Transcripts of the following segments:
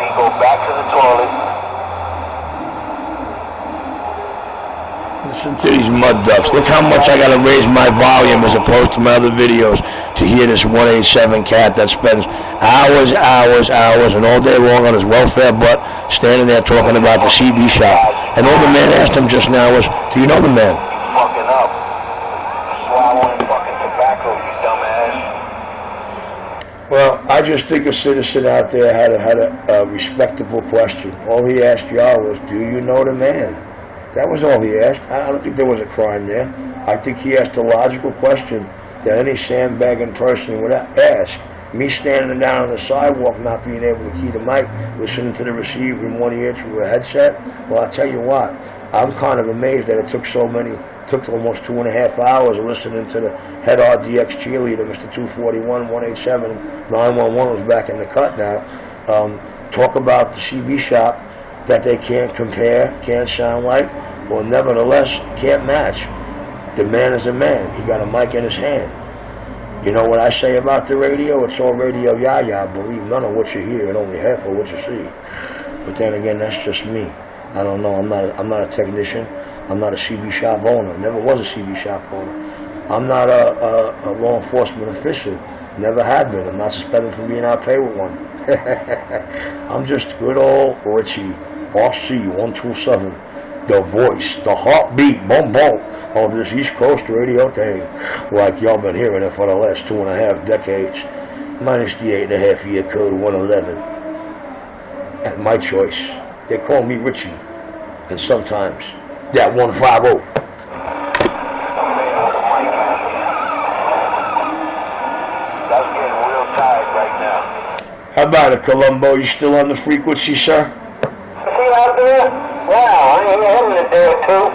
he go back to the toilet. Listen to these mud ducks. Look how much I gotta raise my volume as opposed to my other videos to hear this 187 cat that spends hours, and all day long on his welfare butt, standing there talking about the CB shop. And all the man asked him just now was, do you know the man? Fucking up. Swallowing fucking tobacco, you dumbass. Well, I just think a citizen out there had a respectable question. All he asked y'all was, do you know the man? That was all he asked. I don't think there was a crime there. I think he asked a logical question that any sandbagging person would ask. Me standing down on the sidewalk, not being able to key the mic, listening to the receiver in one ear through a headset, well, I'll tell you what, I'm kind of amazed that it took almost 2.5 hours of listening to the head RDX cheerleader, Mr. 241, 187, 911 was back in the cut now, talk about the CB shop that they can't compare, can't sound like, or nevertheless can't match. The man is a man. He got a mic in his hand. You know what I say about the radio? It's all radio yah-yah. Believe none of what you hear and only half of what you see. But then again, that's just me. I don't know. I'm not a technician. I'm not a CB shop owner. Never was a CB shop owner. I'm not a law enforcement official. Never have been. I'm not suspended for being out paid with one. I'm just good old Richie, RC 127. The voice, the heartbeat, boom, boom, of this East Coast radio thing, like y'all been hearing it for the last 2.5 decades, minus the 8.5 year code 111. At my choice, they call me Richie, and sometimes that 150. That's getting real tired right now. How about it, Columbo? You still on the frequency, sir? See out there? Wow, I ain't hear him there too.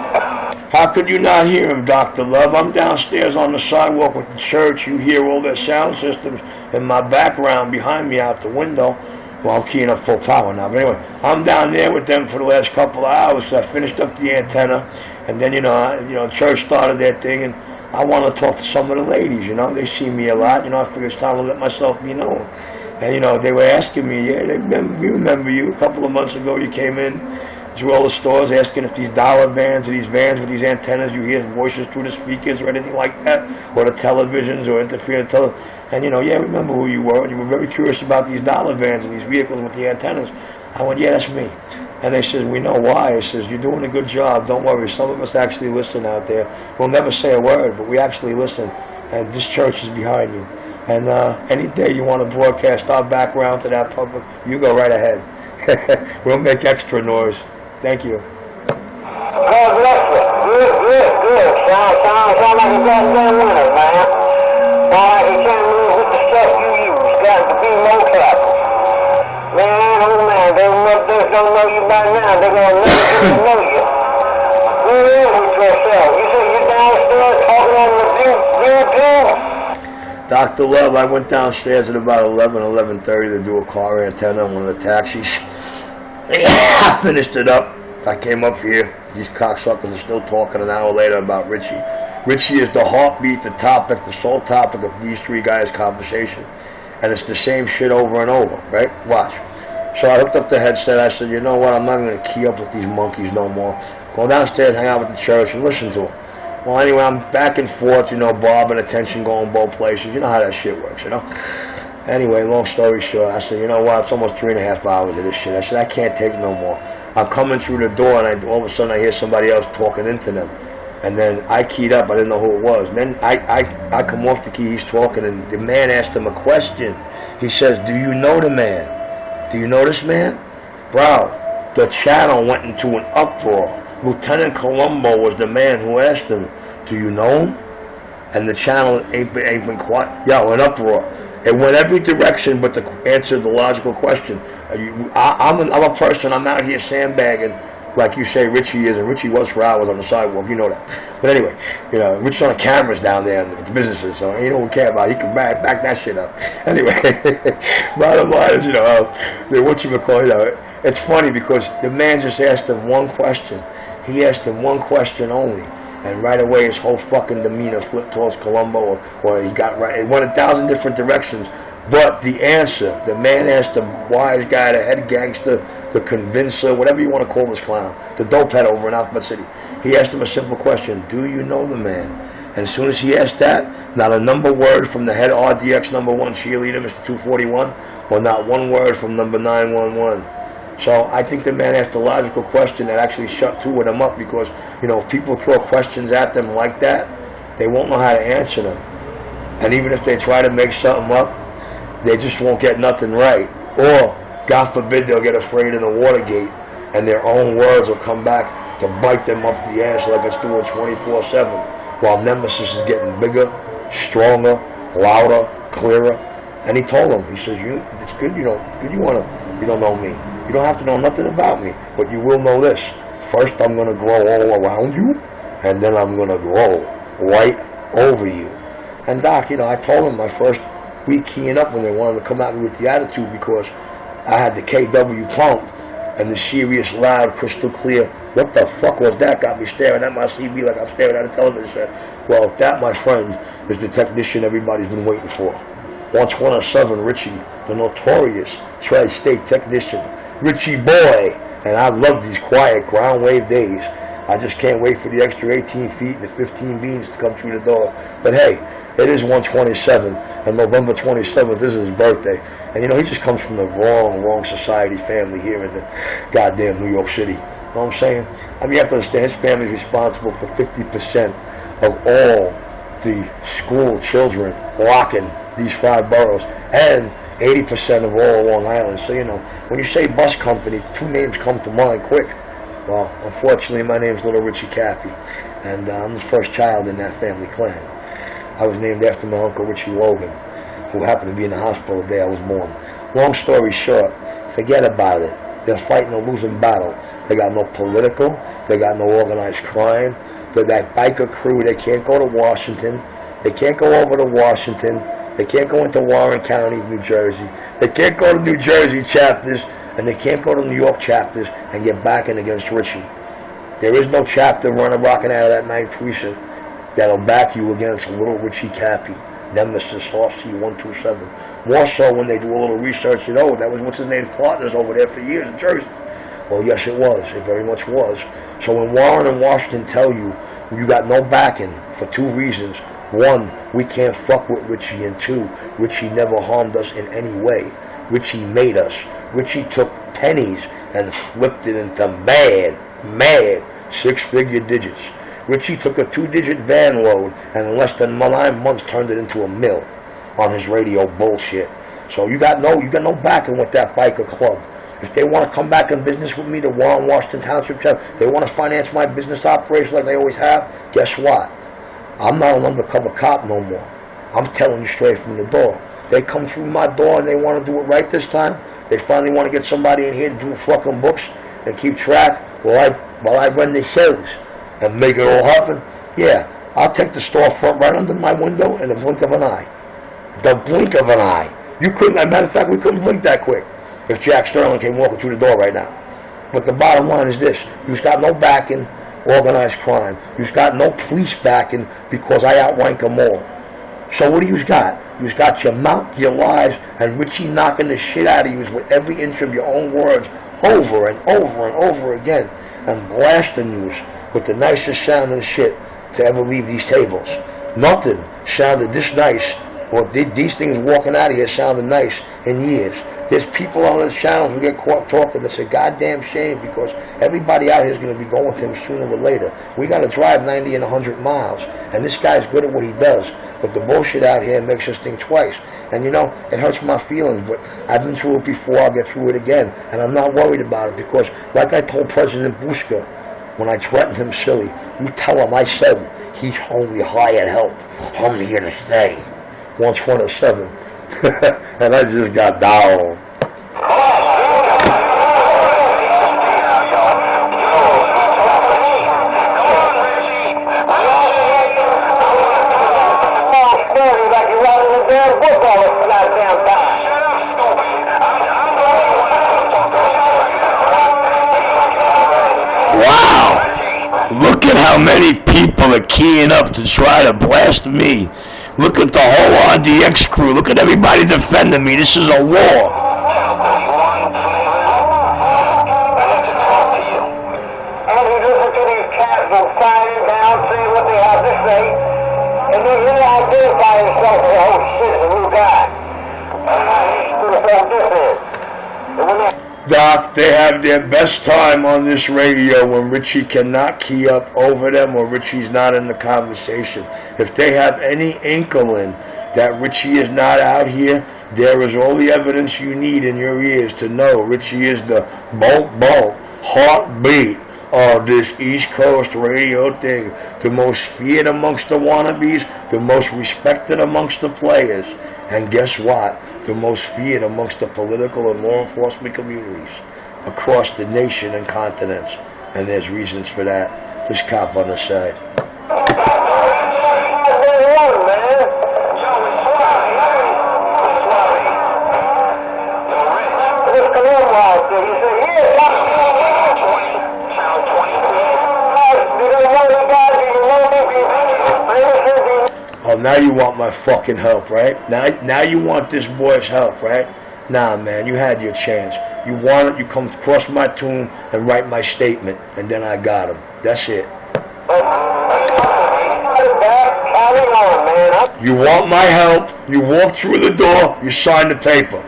How could you not hear him, Dr. Love? I'm downstairs on the sidewalk with the church. You hear all their sound systems in my background behind me out the window. Well, I'm keying up full power now. But anyway, I'm down there with them for the last couple of hours because I finished up the antenna. And then, church started their thing. And I want to talk to some of the ladies, They see me a lot. I figure it's time to let myself be known. And, they were asking me, we remember you. A couple of months ago, you came in to all the stores asking if these dollar vans or these vans with these antennas, you hear voices through the speakers or anything like that, or the televisions or interfering and remember who you were, and you were very curious about these dollar vans and these vehicles with the antennas. I went, yeah, that's me. And they said, we know why. He says, you're doing a good job, don't worry, some of us actually listen out there. We'll never say a word, but we actually listen, and this church is behind you. And any day you want to broadcast our background to that public, you go right ahead. We'll make extra noise. Thank you. God bless you. Good. Sound like a goddamn winner, man. Sound like you can't move with the stuff you use. Got to be mocap. Man, oh man, they don't know you by now. They're going to never know you. Who is with yourself? You say you're downstairs talking on the view. Dr. Love, I went downstairs at about 11:30 to do a car antenna on one of the taxis. I finished it up. I came up here. These cocksuckers are still talking an hour later about Richie. Richie is the heartbeat, the topic, the sole topic of these three guys' conversation. And it's the same shit over and over, right? Watch. So I hooked up the headset. I said, you know what? I'm not going to key up with these monkeys no more. Go downstairs, hang out with the church, and listen to them. Well, anyway, I'm back and forth, bob and attention going both places. You know how that shit works, Anyway, long story short, I said, you know what, it's almost 3.5 hours of this shit. I said, I can't take no more. I'm coming through the door, and all of a sudden I hear somebody else talking into them. And then I keyed up, I didn't know who it was. And then I come off the key, he's talking, and the man asked him a question. He says, do you know the man? Do you know this man? Bro, the channel went into an uproar. Lieutenant Columbo was the man who asked him, do you know him? And the channel ain't been quiet. Yo, an uproar. It went every direction but to answer the logical question. I'm a person, I'm out here sandbagging, like you say Richie is, and Richie was for hours on the sidewalk, you know that. But anyway, Richie's on the cameras down there at the businesses, so he don't care about it. He can back that shit up. Anyway, bottom line is, it's funny because the man just asked him one question. He asked him one question only. And right away his whole fucking demeanor flipped towards Columbo, or he got right. It went 1,000 different directions, But the answer, the man asked the wise guy, the head gangster, the convincer, whatever you want to call this clown, the dope head over in Alphabet City. He asked him a simple question: do you know the man? And as soon as he asked that, not a number word from the head RDX number 1 cheerleader, Mr. 241, or not one word from number 911. So I think the man asked a logical question that actually shut two of them up, because, you know, if people throw questions at them like that, they won't know how to answer them. And even if they try to make something up, they just won't get nothing right. Or, God forbid, they'll get afraid in the Watergate, and their own words will come back to bite them up the ass like it's doing 24/7, while Nemesis is getting bigger, stronger, louder, clearer. And he told him, he says, it's good you don't know me. You don't have to know nothing about me, but you will know this. First, I'm going to grow all around you, and then I'm going to grow right over you. And Doc, you know, I told him my first week keying up when they wanted to come at me with the attitude, because I had the KW pump and the serious, loud, crystal clear, what the fuck was that? Got me staring at my CV like I'm staring at a television set. Well, that, my friend, is the technician everybody's been waiting for. 127 Richie, the notorious tri-state technician. Richie boy. And I love these quiet ground wave days. I just can't wait for the extra 18 feet and the 15 beans to come through the door. But hey, it is 127, and November 27th is his birthday. And you know, he just comes from the wrong society family here in the goddamn New York City. You know what I'm saying? I mean, you have to understand, his family's responsible for 50% of all the school children blocking these 5 boroughs, and 80% of all Long Island. So, you know, when you say bus company, 2 names come to mind quick. Well, unfortunately, my name's Little Richie Cathy, and I'm the first child in that family clan. I was named after my uncle Richie Logan, who happened to be in the hospital the day I was born. Long story short, forget about it. They're fighting a losing battle. They got no political, they got no organized crime. They're that biker crew. They can't go to Washington. They can't go over to Washington. They can't go into Warren County, New Jersey. They can't go to New Jersey chapters, and they can't go to New York chapters and get backing against Richie. There is no chapter rocking out of that 9th precinct that'll back you against Little Richie Cathy, Nemesis, RC 127. More so when they do a little research, you know, that was what's his name's partners over there for years in Jersey. Well, yes, it was. It very much was. So when Warren and Washington tell you you got no backing for 2 reasons. 1, we can't fuck with Richie, and 2, Richie never harmed us in any way. Richie made us. Richie took pennies and flipped it into mad 6-figure digits. Richie took a 2-digit van load and in less than 9 months turned it into a mill on his radio bullshit. So you got no backing with that biker club. If they want to come back in business with me, the Warren Washington Township chapter, they want to finance my business operation like they always have, guess what? I'm not an undercover cop no more. I'm telling you straight from the door. They come through my door and they want to do it right this time. They finally want to get somebody in here to do fucking books and keep track while I run the shows and make it all happen. Yeah, I'll take the storefront right under my window in the blink of an eye. The blink of an eye. You couldn't, as a matter of fact, we couldn't blink that quick if Jack Sterling came walking through the door right now. But the bottom line is this: you've got no backing, organized crime. You've got no police backing because I outrank them all. So what do you got? You've got your mouth, your lies, and Richie knocking the shit out of you with every inch of your own words over and over and over again, and blasting you with the nicest sounding shit to ever leave these tables. Nothing sounded this nice, or these things walking out of here sounded nice in years. There's people on this channel who get caught talking. It's a goddamn shame, because everybody out here is going to be going to him sooner or later. We got to drive 90 and 100 miles, and this guy's good at what he does. But the bullshit out here makes us think twice. And you know, it hurts my feelings, but I've been through it before, I'll get through it again. And I'm not worried about it, because like I told President Bushka when I threatened him silly, you tell him I said he's only hired help. I'm here to stay. 127. And I just got down. Wow! Look at how many people are keying up to try to blast me Look at the whole RDX crew. Look at everybody defending me. This is a war. And he listens to these cats go signing down, saying what they have to say, and then he identify himself as, oh shit, it's a new guy. Doc, they have their best time on this radio when Richie cannot key up over them or Richie's not in the conversation. If they have any inkling that Richie is not out here, there is all the evidence you need in your ears to know Richie is the bolt heartbeat of this East Coast radio thing. The most feared amongst the wannabes, the most respected amongst the players, and guess what? The most feared amongst the political and law enforcement communities across the nation and continents. And there's reasons for that. This cop on the side. Oh, now you want my fucking help, right? Now you want this boy's help, right? Nah, man, you had your chance. You want it, you come across my tomb and write my statement, and then I got him. That's it. You want my help, you walk through the door, you sign the paper.